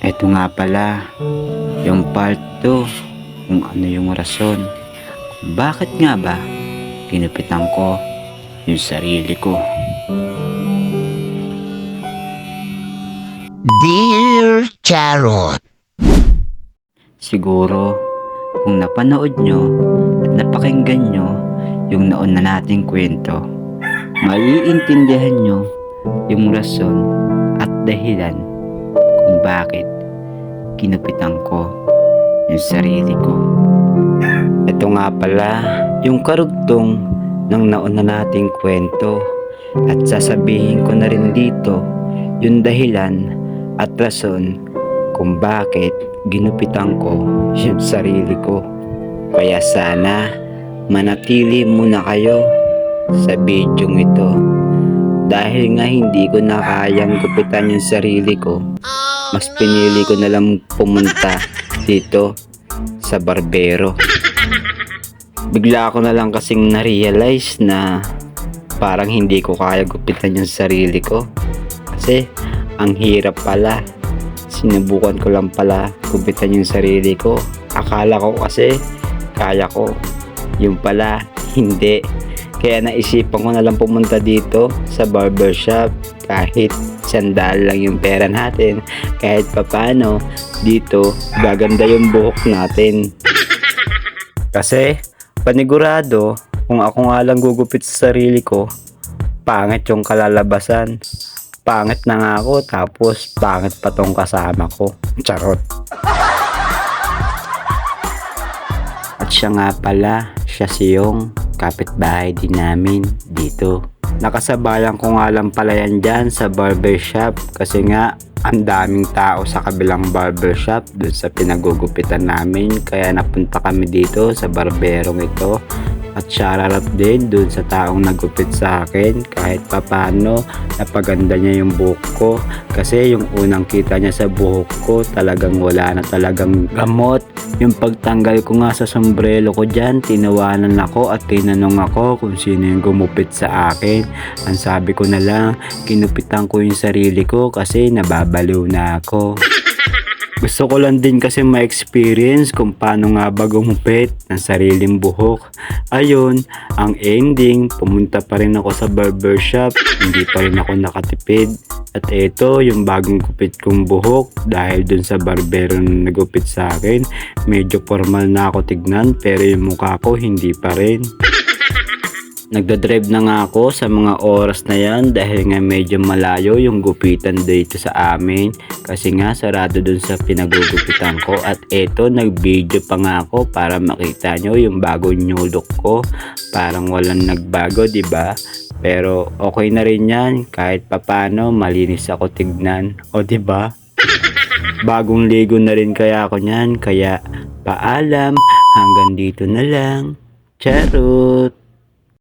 Eto nga pala, yung part 2, kung ano yung rason. Bakit nga ba kinupitan ko yung sarili ko? Dear Charot, Siguro, kung napanood nyo at napakinggan nyo yung nauna nating kwento, maiintindihan nyo yung rason at dahilan kung bakit kinupitan ko yung sarili ko. Ito nga pala yung karugtong ng nauna nating kwento, at sasabihin ko na rin dito yung dahilan at rason kung bakit ginupitan ko yung sarili ko. Kaya sana manatili muna kayo sa bidyong ito, dahil nga hindi ko na kayang gupitan yung sarili ko. Mas pinili ko na lang pumunta dito sa barbero. Bigla ko na lang kasing na-realize na parang hindi ko kaya gupitan yung sarili ko, kasi ang hirap pala. Sinubukan ko lang pala gupitan yung sarili ko. Akala ko kasi kaya ko, yung pala hindi. Kaya naisipan ko na lang pumunta dito sa barbershop. Kahit sandal lang yung pera natin, kahit papano dito gaganda yung buhok natin. Kasi panigurado, kung ako nga lang gugupit sa sarili ko, pangit yung kalalabasan. Pangit na nga ako, tapos pangit pa tong kasama ko. Charot. At siya nga pala, siya si Yung, kapitbahay din namin dito. Nakasabayan ko nga lang pala yan dyan sa barbershop, kasi nga ang daming tao sa kabilang barbershop dun sa pinagugupitan namin. Kaya napunta kami dito sa barberong ito. At shoutout din dun sa taong nagupit sa akin, kahit papano napaganda niya yung buhok ko. Kasi yung unang kita niya sa buhok ko, talagang wala na talagang gamot. Yung pagtanggal ko nga sa sombrero ko dyan, tinawanan ako at tinanong ako kung sino yung gumupit sa akin. Ang sabi ko na lang, kinupitan ko yung sarili ko kasi nababaliw na ako. Gusto ko lang din kasi ma-experience kung paano nga ba gumupit ng sariling buhok. Ayun, ang ending, pumunta pa rin ako sa barbershop, hindi pa rin ako nakatipid. At ito yung bagong gupit kong buhok, dahil dun sa barbero na nagupit sa akin, medyo formal na ako tignan, pero yung mukha ko hindi pa rin. Nagdadrive na nga ako sa mga oras na yan, dahil nga medyo malayo yung gupitan dito sa amin, kasi nga sarado dun sa pinagugupitan ko. At eto, nag-video pa nga ako para makita nyo yung bagong new look ko. Parang walang nagbago, diba? Pero okay na rin yan, kahit papano malinis ako tignan, o diba? Bagong ligo na rin kaya ako nyan, kaya paalam, hanggang dito na lang. Charot!